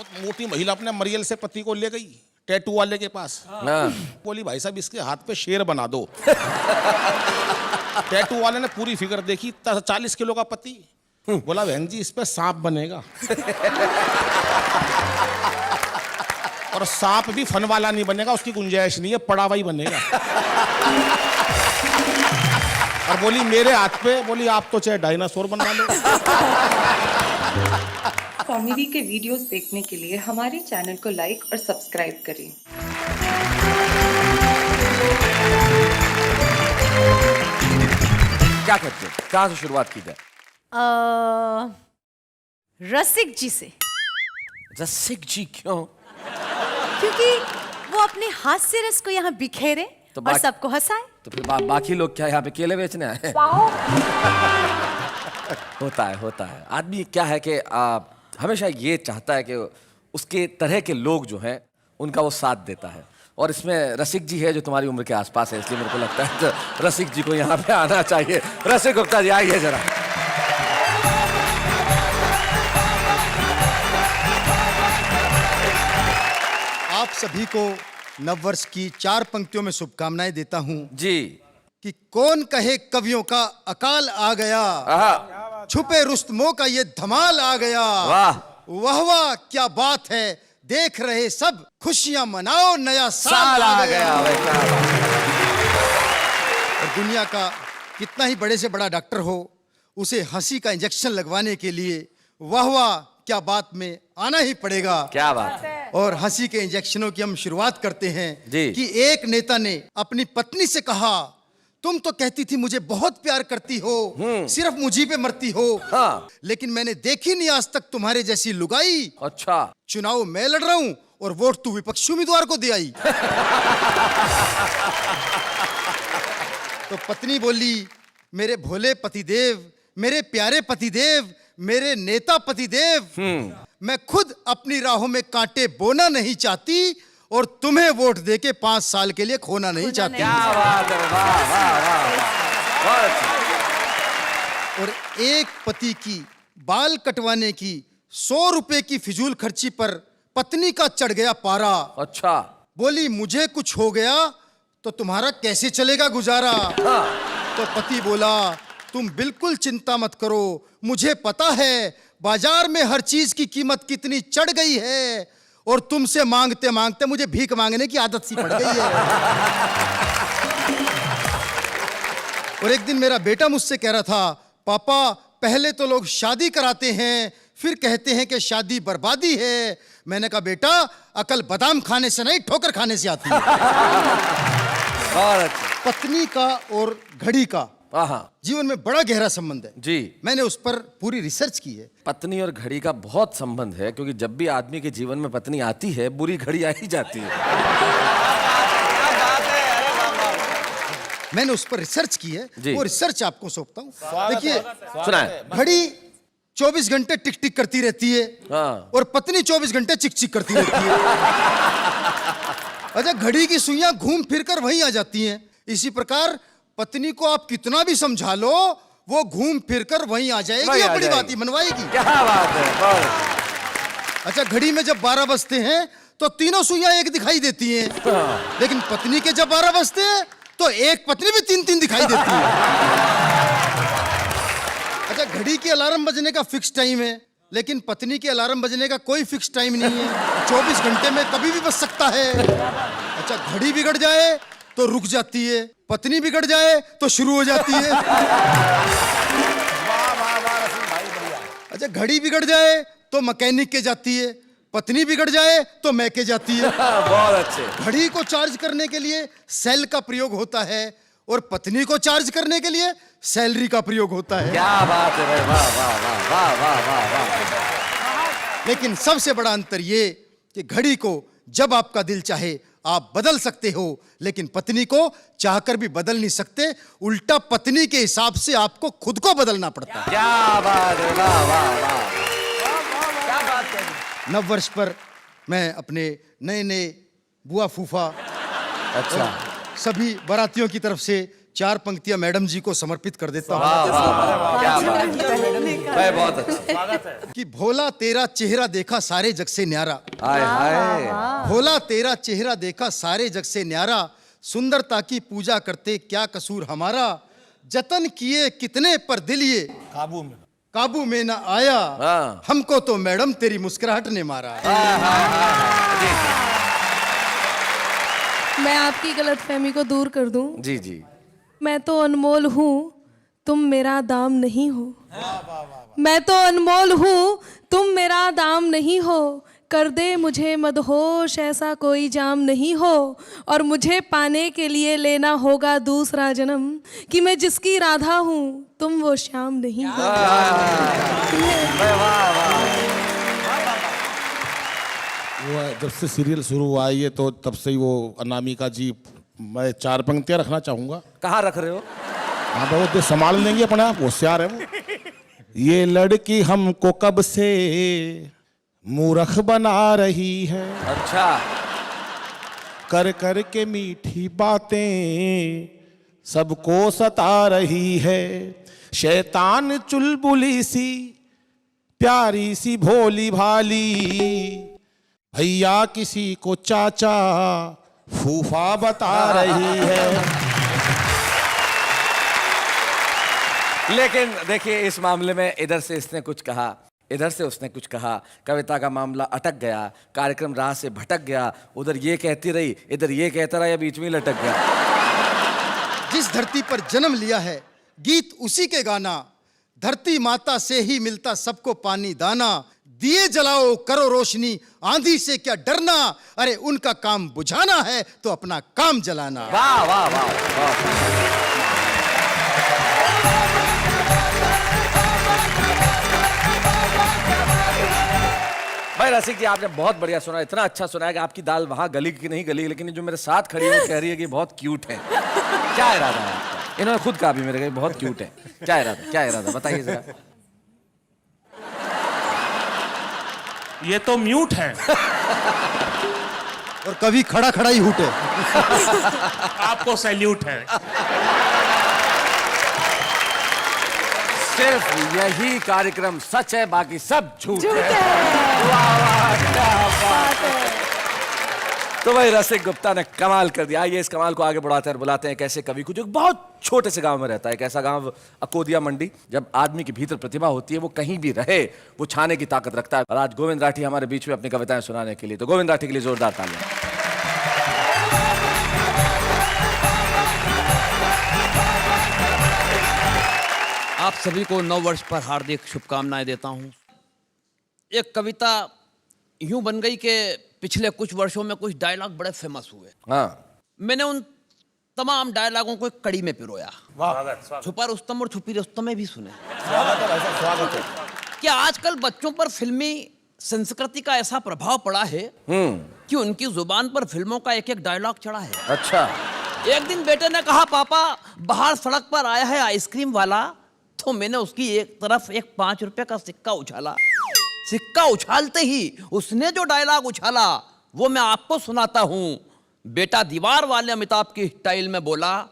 बहुत मोटी महिला अपने मरियल से पति को ले गई टैटू वाले के पास। बोली भाई साहब इसके हाथ पे शेर बना दो। टैटू वाले ने पूरी फिगर देखी, 40 किलो का पति। बोला बहन जी इस पे सांप बनेगा। और सांप भी फन वाला नहीं बनेगा, उसकी गुंजाइश नहीं है, पड़ा हुआ ही बनेगा। और बोली मेरे हाथ पे, बोली आप तो चाहे डायनासोर बनवा लो। कॉमेडी के वीडियोस देखने के लिए हमारे चैनल को लाइक और सब्सक्राइब करें। क्या करते हैं, कहाँ से शुरुआत की जाए? रसिक जी से। रसिक जी क्यों? क्योंकि वो अपने हास्य रस को यहाँ बिखेरे तो और सबको हंसाए। तो फिर बाकी लोग क्या यहाँ पे केले बेचने आए? होता है आदमी क्या है कि हमेशा ये चाहता है कि उसके तरह के लोग जो हैं उनका वो साथ देता है। और इसमें रसिक जी है जो तुम्हारी उम्र के आसपास है, इसलिए मेरे को लगता है तो रसिक जी को यहाँ पे आना चाहिए। रसिक गुप्ता जी आइए जरा। आप सभी को नववर्ष की 4 पंक्तियों में शुभकामनाएं देता हूं जी। कि कौन कहे कवियों का अकाल आ गया, छुपे रुस्तमों का ये धमाल आ गया। वाह वाह वाह क्या बात है, देख रहे सब खुशियां मनाओ, नया साल आ गया। और दुनिया का कितना ही बड़े से बड़ा डॉक्टर हो, उसे हंसी का इंजेक्शन लगवाने के लिए वाह वाह क्या बात में आना ही पड़ेगा। क्या बात है। और हंसी के इंजेक्शनों की हम शुरुआत करते हैं जी। कि एक नेता ने अपनी पत्नी से कहा, तुम तो कहती थी मुझे बहुत प्यार करती हो, सिर्फ मुझी पे मरती हो। हाँ। लेकिन मैंने देखी नहीं आज तक तुम्हारे जैसी लुगाई। अच्छा। चुनाव मैं लड़ रहा हूं और वोट तू विपक्षी उम्मीदवार को दे आई। तो पत्नी बोली, मेरे भोले पतिदेव, मेरे प्यारे पतिदेव, मेरे नेता पतिदेव, मैं खुद अपनी राहों में कांटे बोना नहीं चाहती और तुम्हें वोट देके 5 साल के लिए खोना नहीं चाहती। क्या बात है, वाह वाह वाह वाह। और एक पति की बाल कटवाने की 100 रुपए की फिजूल खर्ची पर पत्नी का चढ़ गया पारा। अच्छा। बोली मुझे कुछ हो गया तो तुम्हारा कैसे चलेगा गुजारा। तो पति बोला, तुम बिल्कुल चिंता मत करो, मुझे पता है बाजार में हर चीज की कीमत कितनी चढ़ गई है और तुमसे मांगते मांगते मुझे भीख मांगने की आदत सी पड़ गई है। और एक दिन मेरा बेटा मुझसे कह रहा था, पापा पहले तो लोग शादी कराते हैं फिर कहते हैं कि शादी बर्बादी है। मैंने कहा बेटा अकल बादाम खाने से नहीं ठोकर खाने से आती है। पत्नी का और घड़ी का जीवन में बड़ा गहरा संबंध है जी। मैंने उस पर पूरी रिसर्च की है। पत्नी और घड़ी का बहुत संबंध है, क्योंकि जब भी आदमी के जीवन में पत्नी आती है बुरी घड़ी आ ही जाती है। मैंने उस पर रिसर्च की है, वो रिसर्च आपको सौंपता हूँ। देखिए सुना, घड़ी 24 घंटे टिक टिक करती रहती है और पत्नी 24 घंटे चिक चिक करती रहती है। अच्छा, घड़ी की सुइयां घूम फिर कर वहीं आ जाती हैं। इसी प्रकार पत्नी को आप कितना भी समझा लो, वो घूम फिर कर वहीं आ जाएगी, बड़ी बात ही मनवाएगी। क्या बात है। अच्छा, घड़ी में जब 12 बजते हैं तो तीनों सुइयां एक दिखाई देती हैं, लेकिन पत्नी के जब 12 बजते हैं तो एक पत्नी भी 3-3 दिखाई देती है। अच्छा, घड़ी के अलार्म बजने का फिक्स टाइम है, लेकिन पत्नी के अलार्म बजने का कोई फिक्स टाइम नहीं है। 24 घंटे में कभी भी बज सकता है। अच्छा, घड़ी बिगड़ जाए तो रुक जाती है, पत्नी बिगड़ जाए तो शुरू हो जाती है। अच्छा, घड़ी बिगड़ जाए तो मैकेनिक के जाती है, पत्नी बिगड़ जाए तो मैं के जाती है। बहुत अच्छे। घड़ी को चार्ज करने के लिए सेल का प्रयोग होता है और पत्नी को चार्ज करने के लिए सैलरी का प्रयोग होता है। क्या बात है भाई, वाह वाह वाह वाह वाह वाह वाह। लेकिन सबसे बड़ा अंतर ये कि घड़ी को जब आपका दिल चाहे आप बदल सकते हो, लेकिन पत्नी को चाहकर भी बदल नहीं सकते। उल्टा पत्नी के हिसाब से आपको खुद को बदलना पड़ता है। क्या बात है, वाह वाह वाह। क्या बात है। नववर्ष पर मैं अपने नए नए बुआ फूफा अच्छा सभी बारातियों की तरफ से 4 पंक्तियां मैडम जी को समर्पित कर देता हूँ। वाह वाह वाह, क्या बात है। भाई बहुत अच्छा। कि भोला तेरा चेहरा देखा सारे जग से न्यारा, हाय हाय। भोला तेरा चेहरा देखा सारे जग से न्यारा, सुंदरता की पूजा करते क्या कसूर हमारा, जतन किए कितने पर दिल ये काबू में ना आया, हाँ। हमको तो मैडम तेरी मुस्कुराहट ने मारा। मैं आपकी गलतफहमी को दूर कर दूं। जी जी। मैं तो अनमोल हूँ, तुम मेरा दाम नहीं हो। मैं तो अनमोल हूँ, तुम मेरा दाम नहीं हो। कर दे मुझे मदहोश, ऐसा कोई जाम नहीं हो। और मुझे पाने के लिए लेना होगा दूसरा जन्म, कि मैं जिसकी राधा हूँ, तुम वो श्याम नहीं हो। वो जब से सीरियल शुरू हुआ है ये तो तब से ही वो अनामिका जी, मैं 4 पंक्तियां रखना चाहूंगा। कहाँ रख रहे हो? हाँ बहुत देर संभाल लेंगे अपने आप, होशियार है वो। ये लड़की हमको कब से मूर्ख बना रही है, अच्छा। कर कर के मीठी बातें सबको सता रही है। शैतान चुलबुली सी प्यारी सी भोली भाली, भैया किसी को चाचा फूफा बता रही है। लेकिन देखिए इस मामले में इधर से इसने कुछ कहा, इधर से उसने कुछ कहा, कविता का मामला अटक गया, कार्यक्रम राह से भटक गया। उधर ये कहती रही, इधर ये कहता रहा, या बीच में लटक गया। जिस धरती पर जन्म लिया है गीत उसी के गाना, धरती माता से ही मिलता सबको पानी दाना। दिए जलाओ करो रोशनी, आंधी से क्या डरना, अरे उनका काम बुझाना है तो अपना काम जलाना। वाह वाह वाह, वाह। भाई रसिक जी आपने बहुत बढ़िया सुना, इतना अच्छा सुना है कि आपकी दाल वहां गली की नहीं गली, लेकिन जो मेरे साथ खड़ी है कह रही है कि बहुत क्यूट है। क्या इरादा है आपका? इन्होंने खुद कहा भी मेरे बहुत क्यूट है। क्या इरादा, क्या इरादा बताइए जरा। ये तो म्यूट है। और कभी खड़ा खड़ा ही हूटे। आपको सैल्यूट है। सिर्फ यही कार्यक्रम सच है, बाकी सब झूठ है। वाह वाह क्या बात है। तो भाई रसिक गुप्ता ने कमाल कर दिया। आइए इस कमाल को आगे बढ़ाते हैं और बुलाते हैं कैसे कवि को, जो बहुत छोटे से गांव में रहता है। एक ऐसा गांव अकोदिया मंडी, जब आदमी के भीतर प्रतिभा होती है वो कहीं भी रहे वो छाने की ताकत रखता है। और आज गोविंद राठी हमारे बीच में अपनी कविताएं सुनाने के लिए, तो गोविंद राठी के लिए जोरदार तालियां। आप सभी को नव वर्ष पर हार्दिक शुभकामनाएं देता हूं। एक कविता यूं बन गई कि पिछले कुछ वर्षों में कुछ डायलॉग बड़े फेमस हुए। हाँ। मैंने उन तमाम डायलॉगों को एक कड़ी में पिरोया। छुपा रुस्तम और छुपी रुस्तम में भी सुने। स्वागत है। कि आजकल बच्चों पर फिल्मी संस्कृति का ऐसा प्रभाव पड़ा है कि उनकी जुबान पर फिल्मों का एक एक डायलॉग चढ़ा है। अच्छा। एक दिन बेटे ने कहा, पापा बाहर सड़क पर आया है आइसक्रीम वाला, तो मैंने उसकी एक तरफ एक 5 रुपए का सिक्का उछाला। सिक्का उछालते ही उसने जो डायलॉग उछाला वो मैं आपको सुनाता हूं। बेटा दीवार वाले अमिताभ की स्टाइल में बोला,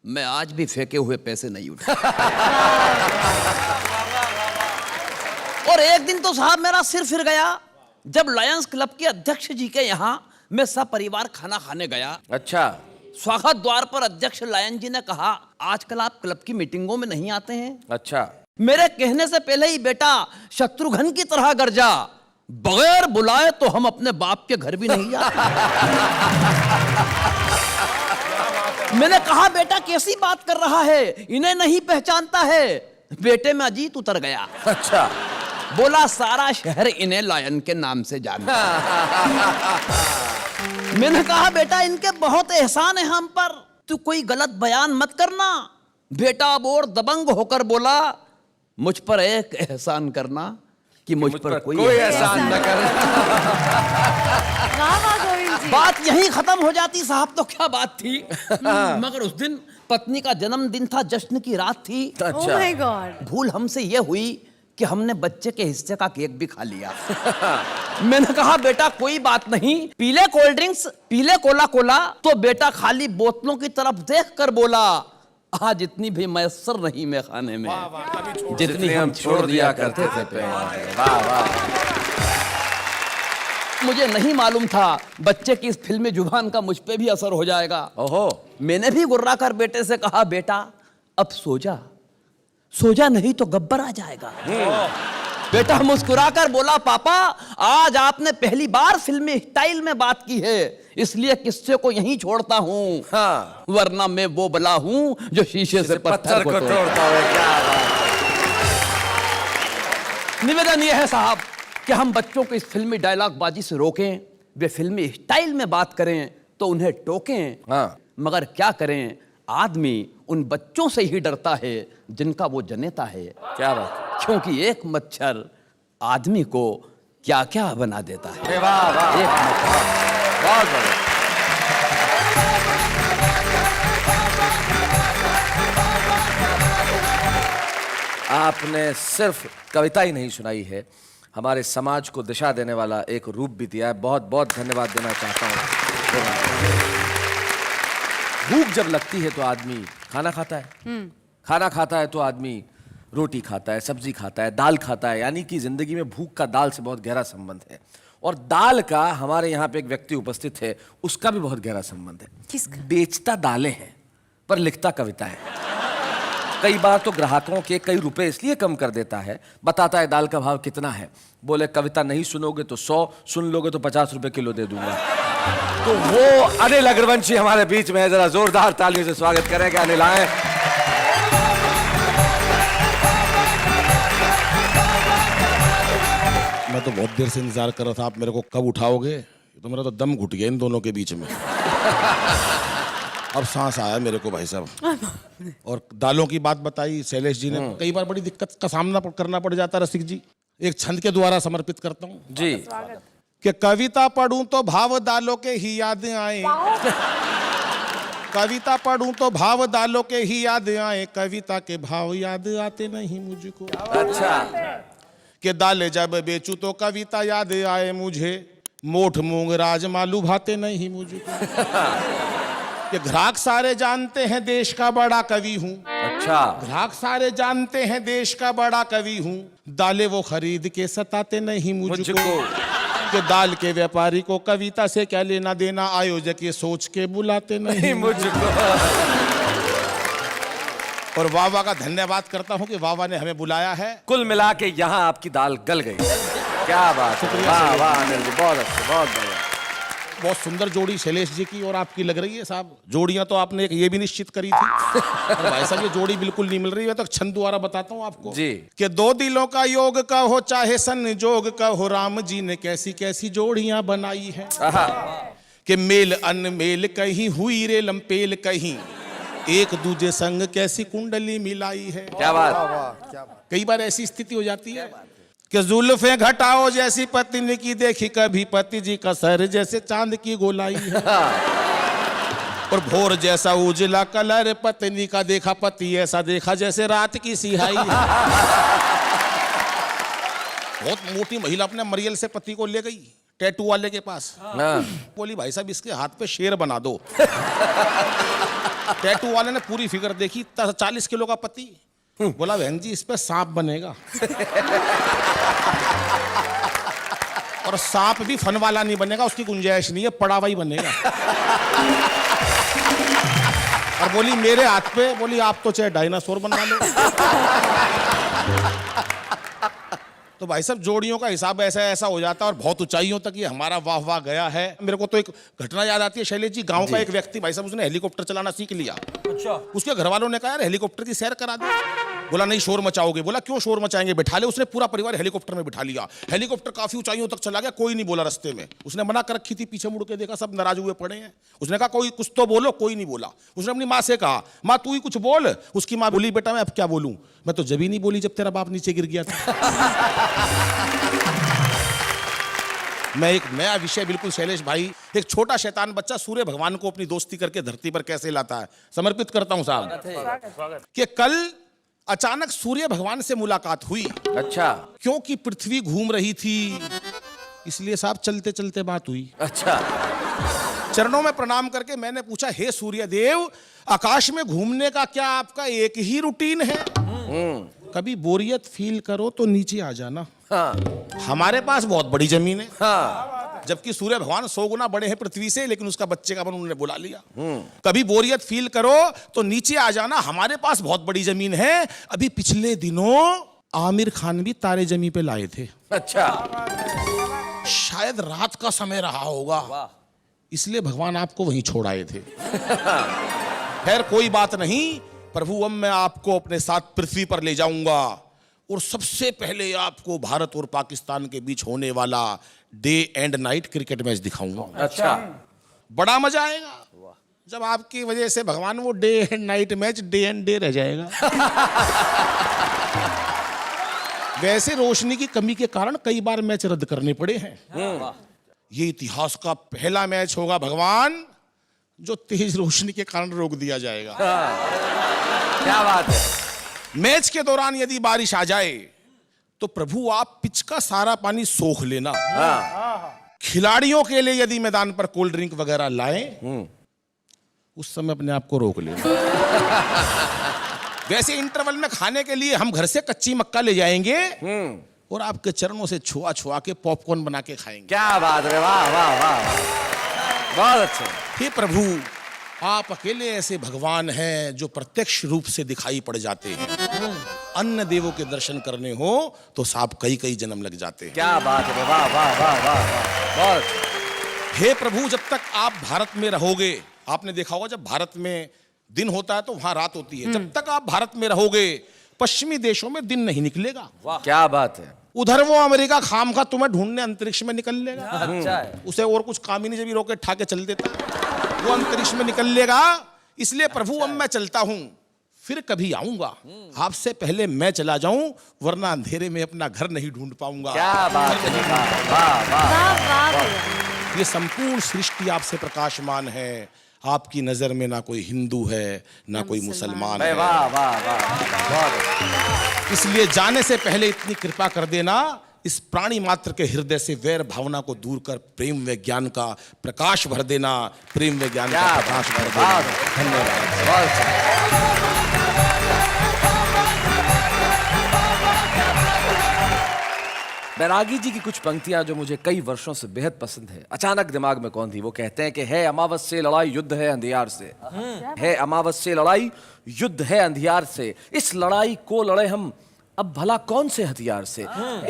मैं आज भी फेंके हुए पैसे नहीं उठा। और एक दिन तो साहब मेरा सिर फिर गया जब लायंस क्लब के अध्यक्ष जी के यहाँ मैं सपरिवार खाना खाने गया। अच्छा। स्वागत द्वार पर अध्यक्ष लायन जी ने कहा, आजकल आप क्लब की मीटिंगों में नहीं आते हैं। अच्छा। मेरे कहने से पहले ही बेटा शत्रुघ्न की तरह गरजा, बगैर बुलाए तो हम अपने बाप के घर भी नहीं जाते। मैंने कहा, बेटा कैसी बात कर रहा है, इन्हें नहीं पहचानता है। बेटे में अजीत उतर गया। अच्छा। बोला, सारा शहर इन्हें लायन के नाम से जानता है। मैंने कहा, बेटा इनके बहुत एहसान है हम पर, तू कोई गलत बयान मत करना। बेटा अब और दबंग होकर बोला, मुझ पर एक एहसान करना कि मुझ पर कोई एहसान न करना। वाह वाह गोविंद जी। बात यहीं खत्म हो जाती साहब, तो क्या बात थी। मगर उस दिन पत्नी का जन्मदिन था, जश्न की रात थी। Oh my God. भूल हमसे यह हुई कि हमने बच्चे के हिस्से का केक भी खा लिया। मैंने कहा, बेटा कोई बात नहीं, पीले कोल्ड ड्रिंक्स, पीले कोला कोला। तो बेटा खाली बोतलों की तरफ देखकर बोला, आज इतनी भी मैसर नहीं मैं खाने में जितनी जितनी हम छोड़ दिया करते थे प्यार। वाह वाह। मुझे नहीं मालूम था बच्चे की इस फिल्मी जुबान का मुझ पे भी असर हो जाएगा। ओहो। मैंने भी गुर्रा कर बेटे से कहा, बेटा अब सो जा, सो जा नहीं तो गब्बर आ जाएगा। बेटा मुस्कुराकर बोला, पापा आज आपने पहली बार फिल्मी स्टाइल में बात की है, इसलिए किस्से को यहीं छोड़ता हूँ। हाँ। वरना मैं वो बला हूँ जो शीशे से पत्थर को तोड़ता है। क्या बात। निवेदन यह है साहब कि हम बच्चों को इस फिल्मी डायलॉग बाजी से रोकें, वे फिल्मी स्टाइल में बात करें तो उन्हें टोकें। हाँ। मगर क्या करें, आदमी उन बच्चों से ही डरता है जिनका वो जनेता है। क्या बात। क्योंकि एक मच्छर आदमी को क्या क्या बना देता है। अरे वाह वाह। एक मच्छर। बहुत बढ़िया। आपने सिर्फ कविता ही नहीं सुनाई है, हमारे समाज को दिशा देने वाला एक रूप भी दिया है। बहुत बहुत धन्यवाद देना चाहता हूँ। भूख जब लगती है तो आदमी खाना खाता है, खाना खाता है तो आदमी रोटी खाता है, सब्जी खाता है, दाल खाता है। यानी कि जिंदगी में भूख का दाल से बहुत गहरा संबंध है। और दाल का हमारे यहाँ पे एक व्यक्ति उपस्थित है, उसका भी बहुत गहरा संबंध है। किसका? बेचता दालें हैं पर लिखता कविता है। कई बार तो ग्राहकों के कई रुपए इसलिए कम कर देता है, बताता है दाल का भाव कितना है, बोले कविता नहीं सुनोगे तो 100, सुन लोगे तो 50 रुपए किलो दे दूंगा। तो वो अनिल अग्रवंशी हमारे बीच में है, जरा जोरदार तालियों से स्वागत करेंगे। अनिल आए। मैं तो बहुत देर से इंतजार कर रहा था, आप मेरे को कब उठाओगे। तो मेरा तो दम घुट गया इन दोनों के बीच में। अब सांस आया मेरे को भाई साहब। और दालों की बात बताई शैलेश जी ने, कई बार बड़ी दिक्कत का सामना करना पड़ जाता है रसिक जी। एक छंद के द्वारा समर्पित करता हूँ जी। कि कविता पढ़ूं तो भाव दालों के ही याद आए, कविता पढ़ूं तो भाव दालों के ही याद आए, कविता के भाव याद आते नहीं मुझको। अच्छा। कि दाले जब बेचूं तो कविता याद आए मुझे, मोठ मूंग राजमा लुभाते नहीं मुझको। कि ग्राहक सारे जानते हैं देश का बड़ा कवि हूँ, अच्छा। ग्राहक सारे जानते हैं देश का बड़ा कवि हूँ, दाले वो खरीद के सताते नहीं मुझको। कि दाल के व्यापारी को कविता से क्या लेना देना, आयोजक ये सोच के बुलाते नहीं मुझको। और वावा का धन्यवाद करता हूँ कि वावा ने हमें बुलाया है। कुल मिला के यहाँ आपकी दाल गल गई। क्या बात है। वाह वाह अनिल जी, बहुत अच्छे, बहुत बढ़िया। बहुत सुंदर जोड़ी शैलेश जी की और आपकी लग रही है साहब। जोड़ियां तो आपने एक ये भी निश्चित करी थी, और भाई साहब ये जोड़ी बिल्कुल नहीं मिल रही है। तो छंद द्वारा बताता हूँ आपको जी। कि दो दिलों का योग का हो चाहे संजोग का हो, राम जी ने कैसी कैसी जोड़ियां बनाई है। कि मेल अनमेल कहीं हुई रे लंपेल कहीं, एक दूजे संग कैसी कुंडली मिलाई है। क्या बात। कई बार ऐसी स्थिति हो जाती है कि जुल्फे घटाओ जैसी पत्नी की देखी कभी पति जी का सर जैसे चांद की गोलाई है। और भोर जैसा उजला कलर पत्नी का देखा, पति ऐसा देखा जैसे रात की सिहाई है। बहुत मोटी महिला अपने मरियल से पति को ले गई टैटू वाले के पास। बोली भाई साहब इसके हाथ पे शेर बना दो। टैटू वाले ने पूरी फिगर देखी, 40 किलो का पति। बोला बहन जी इस पे सांप बनेगा। और सांप भी फन वाला नहीं बनेगा, उसकी गुंजाइश नहीं है, पड़ा हुआ ही बनेगा। और बोली मेरे हाथ पे, बोली आप तो चाहे डायनासोर बनवा लो। तो भाई साहब जोड़ियों का हिसाब ऐसा ऐसा हो जाता है, और बहुत ऊंचाइयों तक ये हमारा वाह वाह गया है। मेरे को तो एक घटना याद आती है शैलेश जी। गांव का एक व्यक्ति भाई साहब, उसने हेलीकॉप्टर चलाना सीख लिया। अच्छा। उसके घर वालों ने कहा यार हेलीकॉप्टर की सैर करा दो। बोला नहीं शोर मचाओगे। बोला क्यों शोर मचाएंगे, बिठा ले। उसने पूरा परिवार हेलीकॉप्टर में बिठा लिया। हेलीकॉप्टर काफी ऊंचाइयों तक चला गया, कोई नहीं बोला रास्ते में। उसने मना कर रखी थी, पीछे मुड़ के देखा सब नाराज हुए पड़े हैं। उसने कहा कोई कुछ तो बोलो, कोई नहीं बोला। उसने अपनी माँ से कहा माँ तू ही कुछ बोल। उसकी माँ बोली बेटा मैं अब क्या बोलूं, मैं तो जब ही नहीं बोली जब तेरा बाप नीचे गिर गया था। मैं एक नया विषय बिल्कुल शैलेश भाई, एक छोटा शैतान बच्चा सूर्य भगवान को अपनी दोस्ती करके धरती पर कैसे लाता है, समर्पित करता हूं साहब। कि कल अचानक सूर्य भगवान से मुलाकात हुई। अच्छा। क्योंकि पृथ्वी घूम रही थी इसलिए साहब चलते चलते बात हुई। अच्छा। चरणों में प्रणाम करके मैंने पूछा, हे सूर्य देव, आकाश में घूमने का क्या आपका एक ही रूटीन है? कभी बोरियत फील करो तो नीचे आ जाना। हाँ। हमारे पास बहुत बड़ी जमीन है। हाँ। जबकि सूर्य भगवान 100 गुना बड़े हैं पृथ्वी से, लेकिन उसका बच्चे का बन उन्होंने बुला लिया। कभी बोरियत फील करो तो नीचे आ जाना, हमारे पास बहुत बड़ी जमीन है। अभी पिछले दिनों आमिर खान भी तारे जमी पे लाए थे। अच्छा। शायद रात का समय रहा होगा, इसलिए भगवान आपको वहीं छोड़ आए थे। खैर कोई बात नहीं प्रभु, अब मैं आपको अपने साथ पृथ्वी पर ले जाऊंगा और सबसे पहले आपको भारत और पाकिस्तान के बीच होने वाला day and night cricket match दिखाऊंगा। अच्छा। बड़ा मजा आएगा जब आपकी वजह से भगवान वो day and night match day and day रह जाएगा। वैसे रोशनी की कमी के कारण कई बार मैच रद्द करने पड़े हैं। ये इतिहास का पहला मैच होगा भगवान जो तेज रोशनी के कारण रोक दिया जाएगा। क्या बात है। मैच के दौरान यदि बारिश आ जाए तो प्रभु आप पिच का सारा पानी सोख लेना। खिलाड़ियों के लिए यदि मैदान पर कोल्ड ड्रिंक वगैरह लाएं, उस समय अपने आप को रोक लेना। वैसे इंटरवल में खाने के लिए हम घर से कच्ची मक्का ले जाएंगे और आपके चरणों से छुआ छुआ के पॉपकॉर्न बना के खाएंगे। क्या बात है, वाह वाह वाह, बहुत अच्छे। हे प्रभु, आप अकेले ऐसे भगवान हैं जो प्रत्यक्ष रूप से दिखाई पड़ जाते हैं। अन्य देवों के दर्शन करने हो तो साहब कई कई जन्म लग जाते हैं। क्या बात है, वाह वाह वाह वाह, बहुत अच्छे। हे प्रभु, जब तक आप भारत में रहोगे, आपने देखा होगा जब भारत में दिन होता है तो वहां रात होती है। जब तक आप भारत में रहोगे पश्चिमी देशों में दिन नहीं निकलेगा। क्या बात है। उधर वो अमेरिका खामखा तुम्हें ढूंढने अंतरिक्ष में निकल लेगा। अच्छा है। उसे और कुछ काम ही नहीं, जब रॉकेट ठा के चल देता है वो अंतरिक्ष में निकल लेगा। इसलिए प्रभु अब मैं चलता हूं, फिर कभी आऊंगा, आपसे पहले मैं चला जाऊं, वरना अंधेरे में अपना घर नहीं ढूंढ पाऊंगा। क्या बात है, वाह वाह वाह वाह। ये संपूर्ण सृष्टि आपसे प्रकाशमान है। आपकी नजर में ना कोई हिंदू है ना कोई मुसलमान है। वाह वाह वाह, बहुत। इसलिए जाने से पहले इतनी कृपा कर देना, इस प्राणी मात्र के हृदय से वैर भावना को दूर कर प्रेम व ज्ञान का प्रकाश भर देना। प्रेम व ज्ञान का प्रकाश भर देना। धन्यवाद। बैरागी जी की कुछ पंक्तियां जो मुझे कई वर्षों से बेहद पसंद है, अचानक दिमाग में कौन थी। वो कहते हैं कि है अमावस से लड़ाई युद्ध है अंधियार से, है अमावस से लड़ाई युद्ध है अंधियार से, इस लड़ाई को लड़े हम अब भला कौन से हथियार से।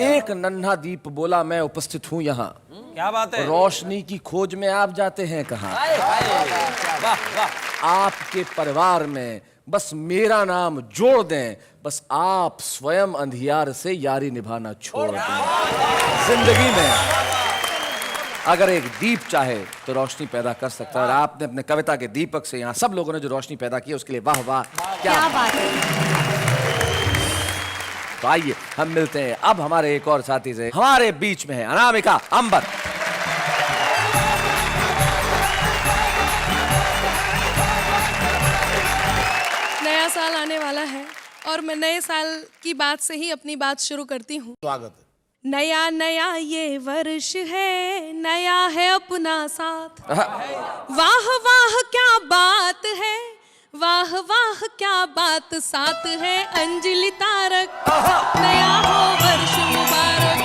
एक नन्हा दीप बोला मैं उपस्थित हूं यहाँ, क्या बात है। रोशनी की खोज में आप जाते हैं कहाँ। आपके परिवार में बस मेरा नाम जोड़ दें, बस आप स्वयं अंधियार से यारी निभाना छोड़ दें। जिंदगी में अगर एक दीप चाहे तो रोशनी पैदा कर सकता है, और आपने अपने कविता के दीपक से यहाँ सब लोगों ने जो रोशनी पैदा की उसके लिए वाह वाह। क्या बात है। तो आइए हम मिलते हैं अब हमारे एक और साथी से। हमारे बीच में है अनामिका अंबर। नया साल आने वाला है और मैं नए साल की बात से ही अपनी बात शुरू करती हूँ। स्वागत है। नया नया ये वर्ष है, नया है अपना साथ। वाह वाह क्या बात है, वाह वाह क्या बात साथ है अंजलि तारक। नया हो वर्ष मुबारक,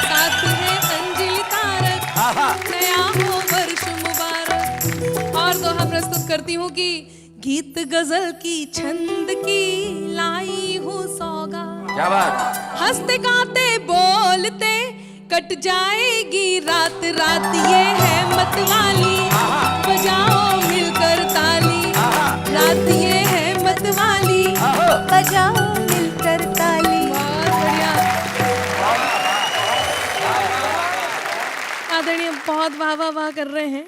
साथ है अंजलि तारक। नया हो वर्ष मुबारक। और दोहा प्रस्तुत करती हूँ कि गीत गजल की छंद की लाई हूँ सौगात। क्या बात। हंसते गाते बोलते कट जाएगी रात रात, ये है मतवाली बजाओ मिलकर ताली। रात ये है मतवाली बजाओ मिलकर ताली। बहुत बढ़िया। आदरणीय बहुत वाह वाह वाह कर रहे हैं।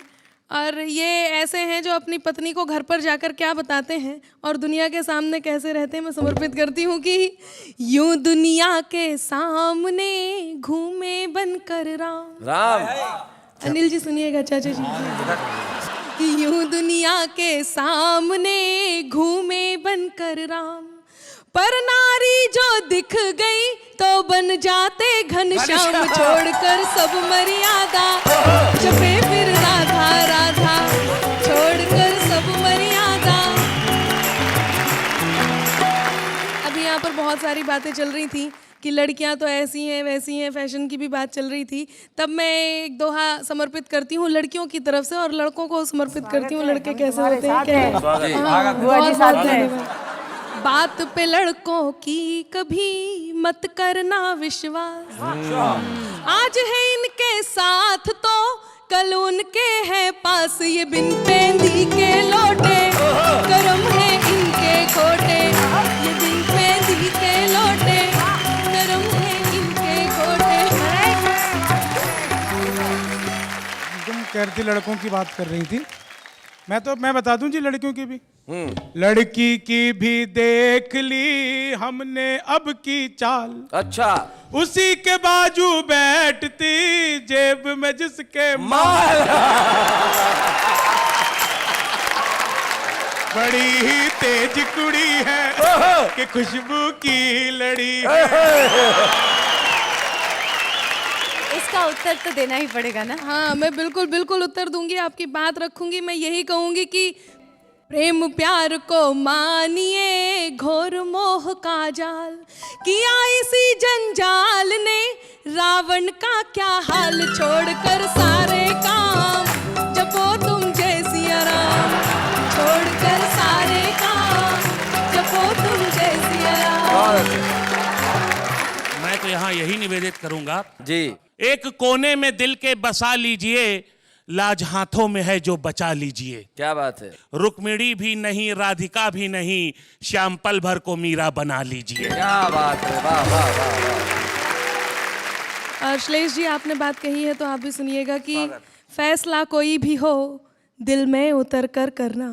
और ये ऐसे हैं जो अपनी पत्नी को घर पर जाकर क्या बताते हैं और दुनिया के सामने कैसे रहते हैं। मैं समर्पित करती हूँ कि यूं दुनिया के सामने घूमे बनकर राम। राम। अनिल जी सुनिएगा, चाचा जी। यूं दुनिया के सामने घूमे बनकर राम, पर नारी जो दिख गई तो बन जाते घनश्याम, छोड़कर सब मर्यादा जपे फिर राधा राधा, छोड़कर सब मर्यादा। अभी यहाँ पर बहुत सारी बातें चल रही थी कि लड़कियां तो ऐसी हैं वैसी हैं, फैशन की भी बात चल रही थी। तब मैं एक दोहा समर्पित करती हूँ लड़कियों की तरफ से और लड़कों को समर्पित करती हूँ लड़के कैसे होते हैं क्या। हाँ, बहुत धन्यवाद। बात पे लड़कों की कभी मत करना विश्वास, आज है इनके साथ तो कल उनके है पास, ये बिन पेंदी के लौटे करम है इनके खोटे, ये बिन पेंदी के लौटे करम है इनके खोटे। तुम कह रही थी लड़कों की बात कर रही थी, मैं बता दूं जी लड़कियों की भी। लड़की की भी देख ली हमने अब की चाल, अच्छा, उसी के बाजू बैठती जेब में जिसके माल, बड़ी ही तेज कुड़ी है कि खुशबू की लड़ी है। इसका उत्तर तो देना ही पड़ेगा ना। हाँ, मैं बिल्कुल बिल्कुल उत्तर दूंगी, आपकी बात रखूंगी। मैं यही कहूंगी कि प्रेम प्यार को मानिए घोर मोह का जाल, किया इसी जंजाल ने रावण का क्या हाल, छोड़कर सारे काम जपो तुम जय सिया राम, छोड़कर सारे काम जपो तुम जय सिया राम। मैं तो यहाँ यही निवेदित करूंगा जी, एक कोने में दिल के बसा लीजिए, लाज हाथों में है जो बचा लीजिए। क्या बात है। रुक्मिणी भी नहीं राधिका भी नहीं, श्याम पल भर को मीरा बना लीजिए। क्या बात है, वाह वाह वाह वाह। श्लेष जी, आपने बात कही है तो आप भी सुनिएगा कि फैसला कोई भी हो दिल में उतर कर करना,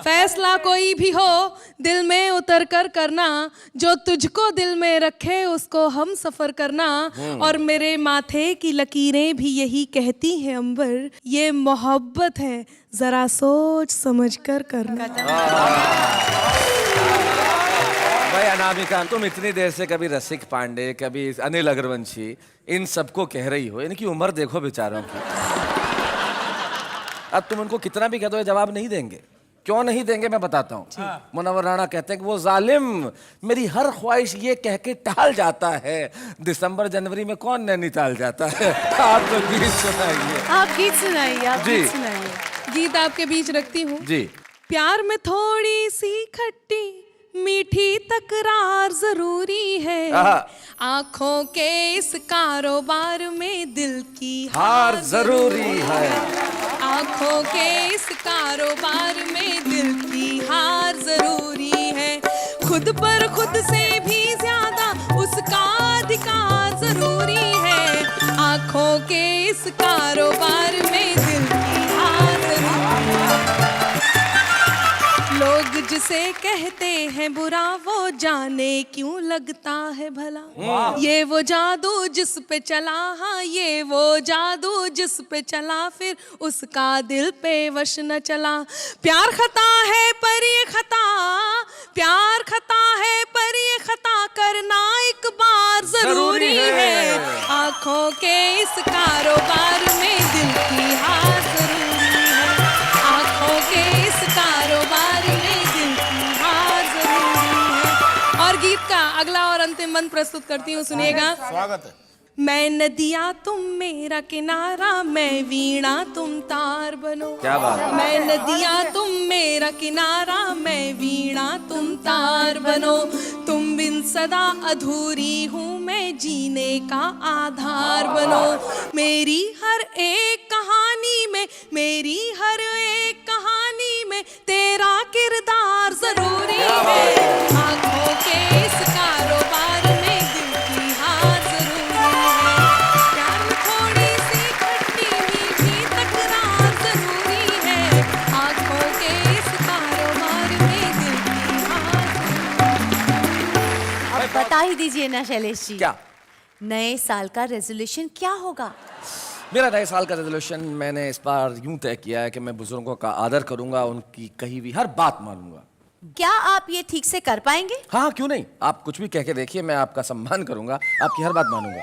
फैसला कोई भी हो दिल में उतर कर करना, जो तुझको दिल में रखे उसको हम सफर करना, और मेरे माथे की लकीरें भी यही कहती हैं अंबर, ये मोहब्बत है जरा सोच समझ कर करना। भाई अनामिका, तुम इतनी देर से कभी रसिक पांडे कभी अनिल अग्रवंशी इन सबको कह रही हो, इनकी उम्र देखो बेचारों की। अब तुम उनको कितना भी कह दो ये जवाब नहीं देंगे। क्यों नहीं देंगे मैं बताता हूँ। मुनव्वर राणा कहते हैं कि वो जालिम मेरी हर ख्वाहिश ये कह के टाल जाता है, दिसंबर जनवरी में कौन नैनीताल जाता है। आप तो गीत सुनाइए। आप गीत सुनाइए, आप जी। गीत सुनाइए। गीत आपके बीच रखती हूँ। जी। प्यार में थोड़ी सी खट्टी मीठी तकरार जरूरी है, आंखों के इस कारोबार में दिल की हार जरूरी है, आंखों के इस कारोबार में दिल की हार जरूरी है, खुद पर खुद से भी ज्यादा उसका अधिकार जरूरी है, आंखों के इस कारोबार में दिल की हार जरूरी है। लोग जिसे कहते हैं बुरा वो जाने क्यों लगता है भला, ये वो जादू जिस पे चला, हाँ ये वो जादू जिस पे चला, फिर उसका दिल पे वश न चला। प्यार खता है पर ये खता, प्यार खता है पर ये खता करना एक बार जरूरी है, आंखों के इस कारोबार में दिल की हार जरूरी है, आंखों के इस कारोबार में दिल की हार जरूरी है। और गीत का अगला और अंतिम मंत्र प्रस्तुत करती हूँ, सुनिएगा। स्वागत है। मैं नदिया तुम मेरा किनारा, मैं वीणा तुम तार बनो। क्या बात है। मैं नदिया तुम मेरा किनारा, मैं वीणा तुम तार बनो, तुम बिन सदा अधूरी हूँ मैं जीने का आधार बनो, मेरी हर एक कहानी में, मेरी हर एक कहानी में तेरा किरदार जरूरी है, आंखों के इस कारोबार में दिल की हार जरूरी है, प्यार में थोड़ी सी खट्टी मीठी तकरार जरूरी है, आंखों के इस कारोबार में दिल की हार जरूरी है। अब बता ही दीजिए ना शैलेश जी, क्या नए साल का रेजोल्यूशन क्या होगा? मेरा नए साल का रेजोल्यूशन मैंने इस बार यूं तय किया है कि मैं बुजुर्गों का आदर करूंगा, उनकी कही हुई हर बात मानूंगा। क्या आप ये ठीक से कर पाएंगे? हाँ, क्यों नहीं, आप कुछ भी कह के देखिए, मैं आपका सम्मान करूंगा, आपकी हर बात मानूंगा।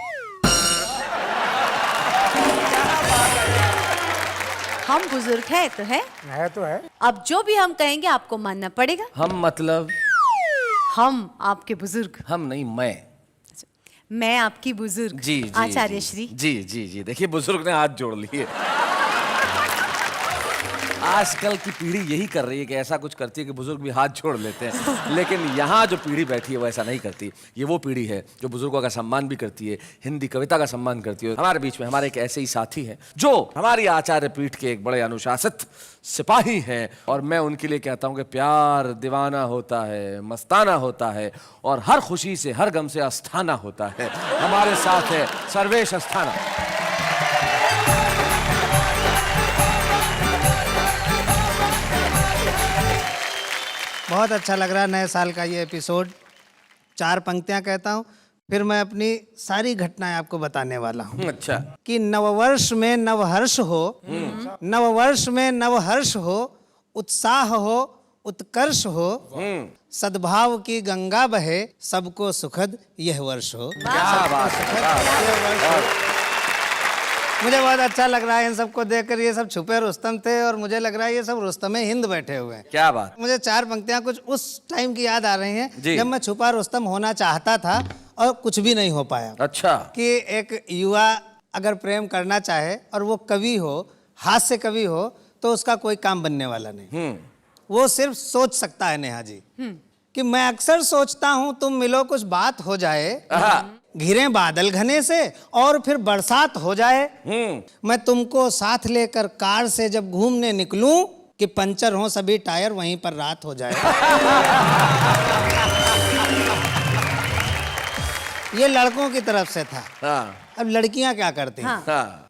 हम बुजुर्ग हैं तो है। अब जो भी हम कहेंगे आपको मानना पड़ेगा। हम मतलब? हम आपके बुजुर्ग। हम नहीं, मैं आपकी बुजुर्ग। जी जी आचार्य जी, श्री। जी जी जी, देखिए बुजुर्ग ने हाथ जोड़ लिए। आजकल की पीढ़ी यही कर रही है कि ऐसा कुछ करती है कि बुजुर्ग भी हाथ जोड़ लेते हैं, लेकिन यहाँ जो पीढ़ी बैठी है वो ऐसा नहीं करती। ये वो पीढ़ी है जो बुजुर्गों का सम्मान भी करती है, हिंदी कविता का सम्मान करती है। हमारे बीच में हमारे एक ऐसे ही साथी हैं जो हमारी आचार्य पीठ के एक बड़े अनुशासित सिपाही हैं, और मैं उनके लिए कहता हूँ कि प्यार दीवाना होता है, मस्ताना होता है, और हर खुशी से हर गम से अस्थाना होता है। हमारे साथ है सर्वेश अस्थाना। बहुत अच्छा लग रहा है नए साल का ये एपिसोड। 4 पंक्तियां कहता हूँ, फिर मैं अपनी सारी घटनाएं आपको बताने वाला हूँ। अच्छा। कि नववर्ष में नवहर्ष हो, नववर्ष में नवहर्ष हो, उत्साह हो, उत्कर्ष हो, सद्भाव की गंगा बहे, सबको सुखद यह वर्ष हो। क्या बात है। मुझे बहुत अच्छा लग रहा है इन सबको देखकर। ये सब छुपे रुस्तम थे और मुझे लग रहा है ये सब रुस्तमे हिंद बैठे हुए हैं। क्या बात। मुझे 4 पंक्तियां कुछ उस टाइम की याद आ रही हैं जी। जब मैं छुपा रुस्तम होना चाहता था और कुछ भी नहीं हो पाया। अच्छा। कि एक युवा अगर प्रेम करना चाहे और वो कवि हो, हास्य कवि हो, तो उसका कोई काम बनने वाला नहीं। वो सिर्फ सोच सकता है। नेहा जी कि मैं अक्सर सोचता हूं तुम मिलो कुछ बात हो जाए, घिरे बादल घने से और फिर बरसात हो जाए, मैं तुमको साथ लेकर कार से जब घूमने निकलूं कि पंचर हो सभी टायर वहीं पर रात हो जाए। ये लड़कों की तरफ से था। अब लड़कियां क्या करती हैं?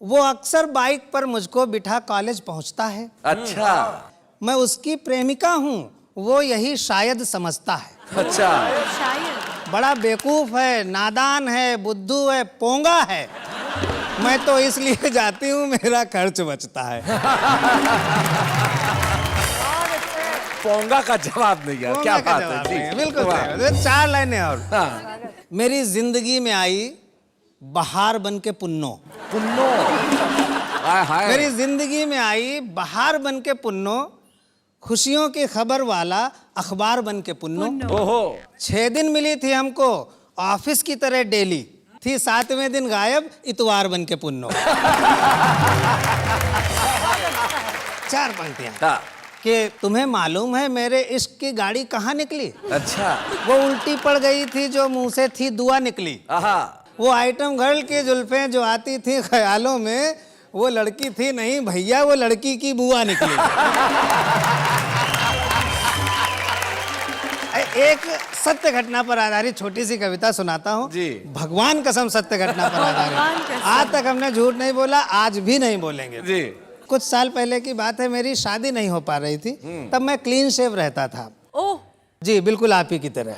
वो अक्सर बाइक पर मुझको बिठा कॉलेज पहुंचता है। अच्छा। मैं उसकी प्रेमिका हूं, वो यही शायद समझता है। अच्छा। शायद बड़ा बेवकूफ है, नादान है, बुद्धू है, पोंगा है। मैं तो इसलिए जाती हूँ मेरा खर्च बचता है। पोंगा का जवाब नहीं यार, क्या पोंगा का बात है। जवाब जी, नहीं है, बिल्कुल वाह। सही बात। 4 लाइनें और। हाँ। मेरी जिंदगी में आई बहार बन के पुन्नो। पुन्नो। हाय हाय। मेरी जिंदगी में आई बहार बन के पुन्नो, खुशियों की खबर वाला अखबार बन के पुन्नो। ओहो। 6 दिन मिली थी हमको ऑफिस की तरह डेली, थी 7वें दिन गायब इतवार बन के पुन्नो। 4 पंक्तियां। हाँ। कि तुम्हें मालूम है मेरे इश्क की गाड़ी कहाँ निकली? अच्छा। वो उल्टी पड़ गई थी जो मुंह से थी दुआ निकली। आहा। वो आइटम गर्ल की जुल्फें जो आती थी ख्यालों में, वो लड़की थी नहीं भैया, वो लड़की की बुआ निकली। एक सत्य घटना पर आधारित छोटी सी कविता सुनाता हूँ जी। भगवान कसम सत्य घटना पर आधारित। आज तक हमने झूठ नहीं बोला, आज भी नहीं बोलेंगे जी। कुछ साल पहले की बात है, मेरी शादी नहीं हो पा रही थी, तब मैं क्लीन शेव रहता था। ओह जी, बिल्कुल आप ही की तरह।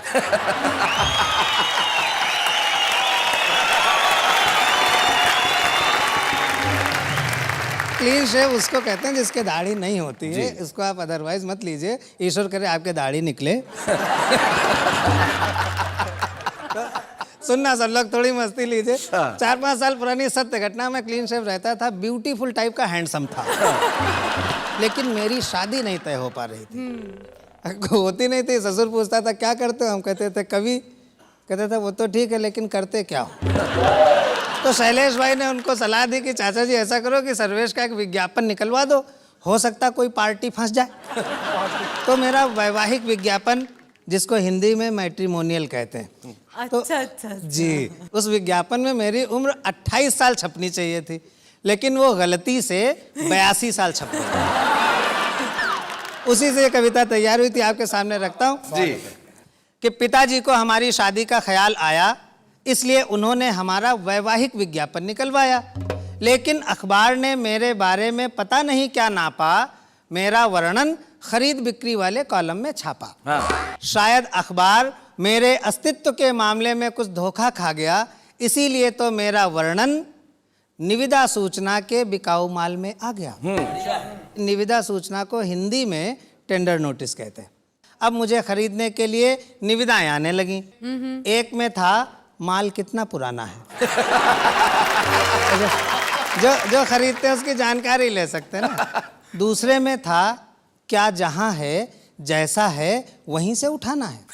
क्लीन शेव उसको कहते हैं जिसके दाढ़ी नहीं होती है। इसको आप अदरवाइज मत लीजिए, ईश्वर करे आपके दाढ़ी निकले। सुनना सब लोग, थोड़ी मस्ती लीजिए। 4-5 साल पुरानी सत्य घटना में क्लीन शेव रहता था, ब्यूटीफुल टाइप का हैंडसम था, लेकिन मेरी शादी नहीं तय हो पा रही थी। होती नहीं थी। ससुर पूछता था क्या करते हो, हम कहते थे कवि। कहते थे वो तो ठीक है लेकिन करते क्या हो? तो शैलेश भाई ने उनको सलाह दी कि चाचा जी ऐसा करो कि सर्वेश का एक विज्ञापन निकलवा दो, हो सकता कोई पार्टी फंस जाए। तो मेरा वैवाहिक विज्ञापन, जिसको हिंदी में मैट्रिमोनियल कहते हैं, अच्छा। जी, उस विज्ञापन में मेरी उम्र 28 साल छपनी चाहिए थी, लेकिन वो गलती से 82 साल छप गई। उसी से ये कविता तैयार हुई थी, आपके सामने रखता हूँ जी। कि पिताजी को हमारी शादी का ख्याल आया, इसलिए उन्होंने हमारा वैवाहिक विज्ञापन निकलवाया, लेकिन अखबार ने मेरे बारे में पता नहीं क्या नापा, मेरा वर्णन खरीद बिक्री वाले कॉलम में छापा। शायद अखबार मेरे अस्तित्व के मामले में कुछ धोखा खा गया, इसीलिए तो मेरा वर्णन निविदा सूचना के बिकाऊ माल में आ गया। निविदा सूचना को हिंदी में टेंडर नोटिस कहते हैं। अब मुझे खरीदने के लिए निविदाएं आने लगी। एक में था माल कितना पुराना है। जो खरीदते हैं उसकी जानकारी ले सकते हैं ना। दूसरे में था क्या जहां है जैसा है वहीं से उठाना है।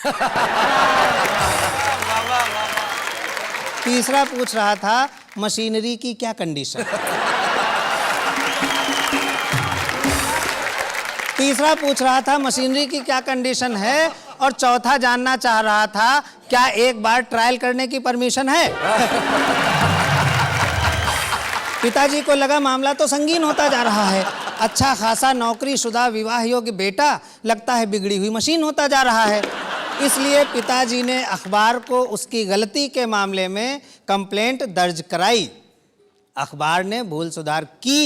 तीसरा पूछ रहा था मशीनरी की क्या कंडीशन। तीसरा पूछ रहा था मशीनरी की क्या कंडीशन है, और चौथा जानना चाह रहा था क्या एक बार ट्रायल करने की परमिशन है। पिताजी को लगा मामला तो संगीन होता जा रहा है। अच्छा खासा नौकरीशुदा विवाह योग्य बेटा लगता है बिगड़ी हुई मशीन होता जा रहा है। इसलिए पिताजी ने अखबार को उसकी गलती के मामले में कंप्लेंट दर्ज कराई। अखबार ने भूल सुधार की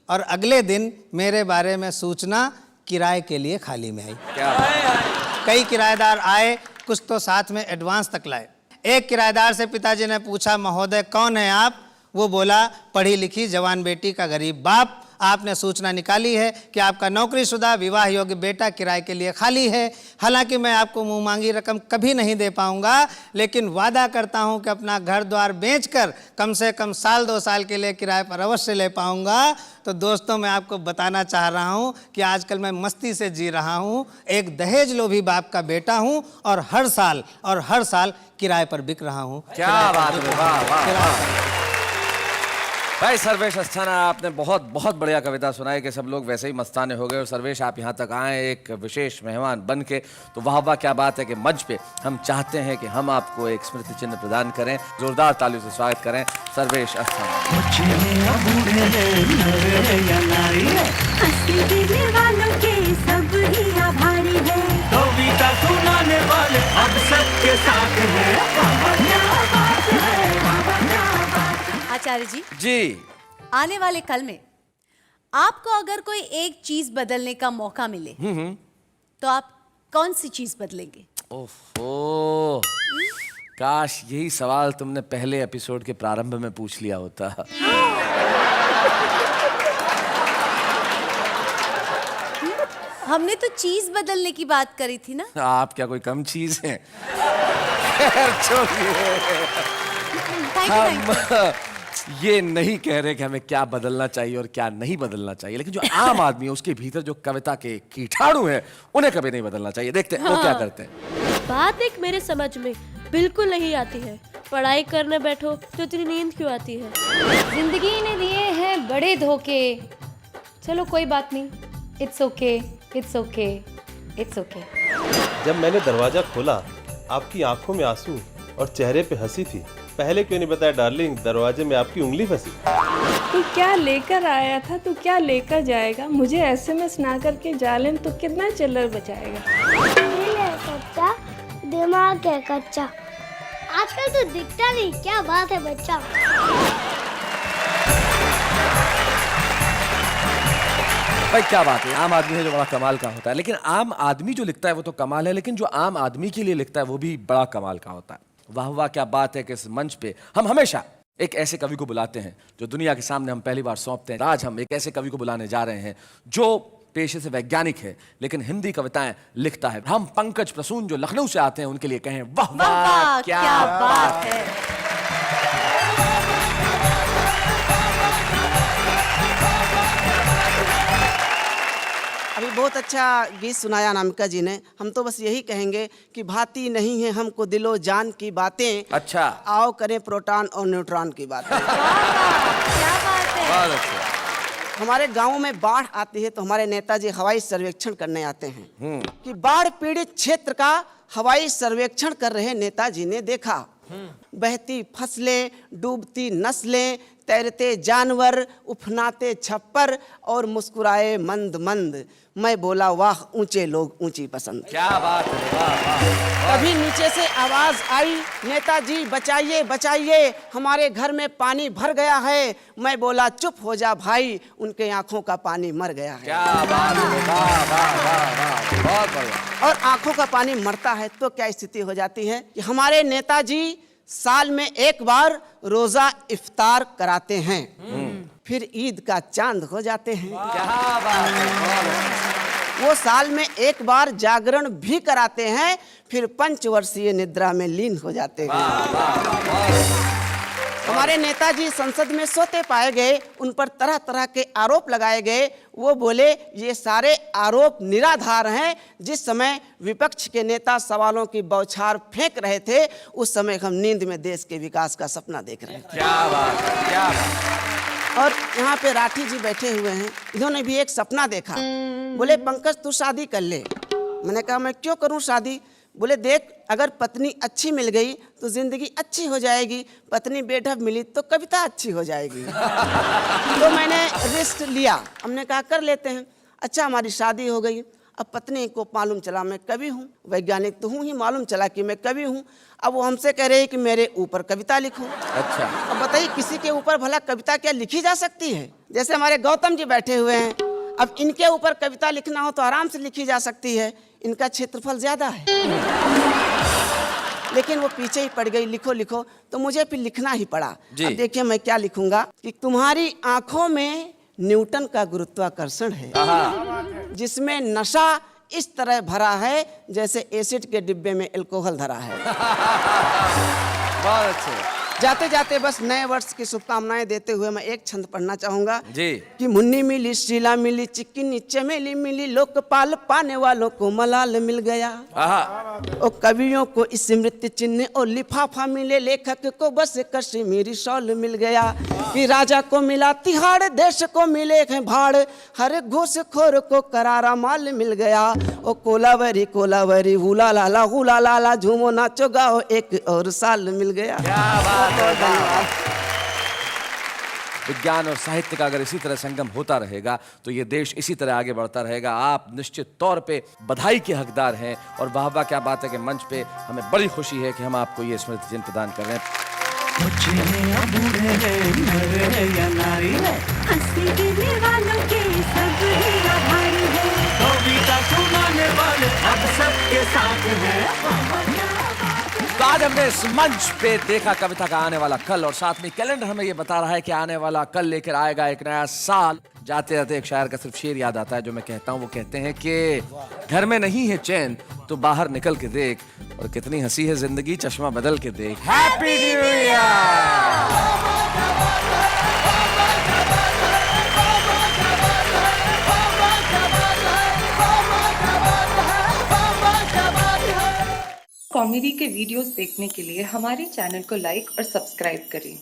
और अगले दिन मेरे बारे में सूचना किराए के लिए खाली में आई। कई किराएदार आए, कुछ तो साथ में एडवांस तक लाए। एक किराएदार से पिताजी ने पूछा, महोदय कौन है आप? वो बोला, पढ़ी लिखी जवान बेटी का गरीब बाप। आपने सूचना निकाली है कि आपका नौकरीशुदा विवाह योग्य बेटा किराए के लिए खाली है। हालांकि मैं आपको मुंह मांगी रकम कभी नहीं दे पाऊंगा, लेकिन वादा करता हूं कि अपना घर द्वार बेचकर कम से कम 1-2 साल के लिए किराए पर अवश्य ले पाऊंगा। तो दोस्तों, मैं आपको बताना चाह रहा हूं कि आजकल मैं मस्ती से जी रहा हूं, एक दहेज लोभी बाप का बेटा हूं और हर साल किराए पर बिक रहा हूं। क्या बात है, वाह वाह। भाई सर्वेश अस्थाना, आपने बहुत बहुत बढ़िया कविता सुनाई कि सब लोग वैसे ही मस्ताने हो गए। और सर्वेश, आप यहाँ तक आए एक विशेष मेहमान बन के, तो वाह वाह क्या बात है कि मंच पे हम चाहते हैं कि हम आपको एक स्मृति चिन्ह प्रदान करें। जोरदार तालियों से स्वागत करें सर्वेश अस्थाना। आचार्य जी जी, आने वाले कल में आपको अगर कोई एक चीज बदलने का मौका मिले तो आप कौन सी चीज बदलेंगे? ओहो, काश यही सवाल तुमने पहले एपिसोड के प्रारंभ में पूछ लिया होता। हमने तो चीज बदलने की बात करी थी ना। आप क्या कोई कम चीज हैं? छोड़िए, हम ये नहीं कह रहे कि हमें क्या बदलना चाहिए और क्या नहीं बदलना चाहिए, लेकिन जो आम आदमी है उसके भीतर जो कविता के कीटाणु हैं उन्हें कभी नहीं बदलना चाहिए। देखते हैं वो क्या करते हैं। बात एक मेरे समझ में बिल्कुल नहीं आती है। पढ़ाई करने बैठो तो इतनी नींद क्यों आती है? जिंदगी ने दिए हैं बड़े धोखे। चलो कोई बात नहीं, it's okay, it's okay, it's okay. जब मैंने दरवाजा खोला, आपकी आंखों में आंसू और चेहरे पे हंसी थी। पहले क्यों नहीं बताया डार्लिंग, दरवाजे में आपकी उंगली फंसी। तू क्या लेकर आया था, तू क्या लेकर जाएगा? मुझे SMS ना करके जालेम तो कितना चिल्लर बचाएगा। दिल है कच्चा, दिमाग है कच्चा। आजकल तो दिखता नहीं, क्या बात है बच्चा। भाई क्या बात है, आम आदमी है जो बड़ा कमाल का होता है। लेकिन आम आदमी जो लिखता है वो तो कमाल है, लेकिन जो आम आदमी के लिए लिखता है वो भी बड़ा कमाल का होता है। वाह वाह क्या बात है कि इस मंच पे हम हमेशा एक ऐसे कवि को बुलाते हैं जो दुनिया के सामने हम पहली बार सौंपते हैं। आज हम एक ऐसे कवि को बुलाने जा रहे हैं जो पेशे से वैज्ञानिक है लेकिन हिंदी कविताएं लिखता है। हम पंकज प्रसून जो लखनऊ से आते हैं उनके लिए कहें वाह वाह क्या बात है। अभी बहुत अच्छा गीत सुनाया अनामिका जी ने। हम तो बस यही कहेंगे कि भाती नहीं है हमको दिलो जान की बातें। अच्छा, आओ करें प्रोटॉन और न्यूट्रॉन की बातें। क्या बात है। बहुत अच्छा। हमारे गांव में बाढ़ आती है तो हमारे नेताजी हवाई सर्वेक्षण करने आते हैं कि बाढ़ पीड़ित क्षेत्र का हवाई सर्वेक्षण कर रहे नेताजी ने देखा बहती फसलें, डूबती नस्लें, तैरते जानवर, उफनाते छप्पर और मुस्कुराए मंद मंद। मैं बोला वाह ऊंचे लोग ऊंची पसंद। क्या बात है, वाह वाह। तभी नीचे से आवाज आई, नेताजी बचाइए बचाइए, हमारे घर में पानी भर गया है। मैं बोला चुप हो जा भाई, उनके आंखों का पानी मर गया है। क्या बात है, वाह वाह वाह वाह, बहुत बढ़िया। और आंखों का पानी मरता है तो क्या स्थिति हो जाती है कि हमारे नेताजी साल में एक बार रोजा इफ्तार कराते हैं, फिर ईद का चांद हो जाते हैं। क्या बात है। वो साल में एक बार जागरण भी कराते हैं, फिर पंचवर्षीय निद्रा में लीन हो जाते हैं। हमारे नेताजी संसद में सोते पाए गए, उन पर तरह तरह के आरोप लगाए गए। वो बोले ये सारे आरोप निराधार हैं। जिस समय विपक्ष के नेता सवालों की बौछार फेंक रहे थे, उस समय हम नींद में देश के विकास का सपना देख रहे थे। क्या बात है, क्या बात। और यहाँ पे राठी जी बैठे हुए हैं, इन्होंने भी एक सपना देखा। बोले पंकज तू शादी कर ले। मैंने कहा मैं क्यों करूँ शादी? बोले देख, अगर पत्नी अच्छी मिल गई तो जिंदगी अच्छी हो जाएगी, पत्नी बेढब मिली तो कविता अच्छी हो जाएगी। तो मैंने रिस्क लिया, हमने कहा कर लेते हैं। अच्छा, हमारी शादी हो गई। अब पत्नी को मालूम चला मैं कवि हूँ, वैज्ञानिक तो हूँ ही, मालूम चला कि मैं कवि हूँ। अब वो हमसे कह रहे हैं कि मेरे ऊपर कविता लिखो। अच्छा, अब बताइए किसी के ऊपर भला कविता क्या लिखी जा सकती है? जैसे हमारे गौतम जी बैठे हुए हैं, अब इनके ऊपर कविता लिखना हो तो आराम से लिखी जा सकती है, इनका क्षेत्रफल ज्यादा है। लेकिन वो पीछे ही पड़ गई, लिखो लिखो, तो मुझे फिर लिखना ही पड़ा। अब देखिए मैं क्या लिखूंगा कि तुम्हारी आंखों में न्यूटन का गुरुत्वाकर्षण है, जिसमें नशा इस तरह भरा है जैसे एसिड के डिब्बे में अल्कोहल धरा है। बहुत अच्छे। जाते जाते बस नए वर्ष की शुभकामनाएं देते हुए मैं एक छंद पढ़ना चाहूंगा जी। कि मुन्नी मिली, शीला मिली, चिकनी चमेली मिली, लोकपाल पाने वालों को मलाल मिल गया। ओ कवियों को स्मृति चिन्ह और लिफाफा मिले, लेखक को बस कश्मीरी शॉल मिल गया। कि राजा को मिला तिहाड़, देश को मिले हैं भाड़, हर घूसखोर को करारा माल मिल गया। ओ कोलावरी कोलावरी हुला लाला झूमो नाचो गाओ, एक और साल मिल गया। विज्ञान और साहित्य का अगर इसी तरह संगम होता रहेगा तो ये देश इसी तरह आगे बढ़ता रहेगा। आप निश्चित तौर पे बधाई के हकदार हैं और वाह वाह क्या बात है कि मंच पे हमें बड़ी खुशी है कि हम आपको ये स्मृति चिन्ह प्रदान कर रहे हैं। तो आज हमने इस मंच पे देखा कविता का आने वाला कल, और साथ में कैलेंडर हमें ये बता रहा है कि आने वाला कल लेकर आएगा एक नया साल। जाते जाते एक शायर का सिर्फ शेर याद आता है जो मैं कहता हूँ। वो कहते हैं कि घर में नहीं है चैन तो बाहर निकल के देख, और कितनी हंसी है जिंदगी चश्मा बदल के देख। Happy new year. कॉमेडी के वीडियोस देखने के लिए हमारे चैनल को लाइक और सब्सक्राइब करें।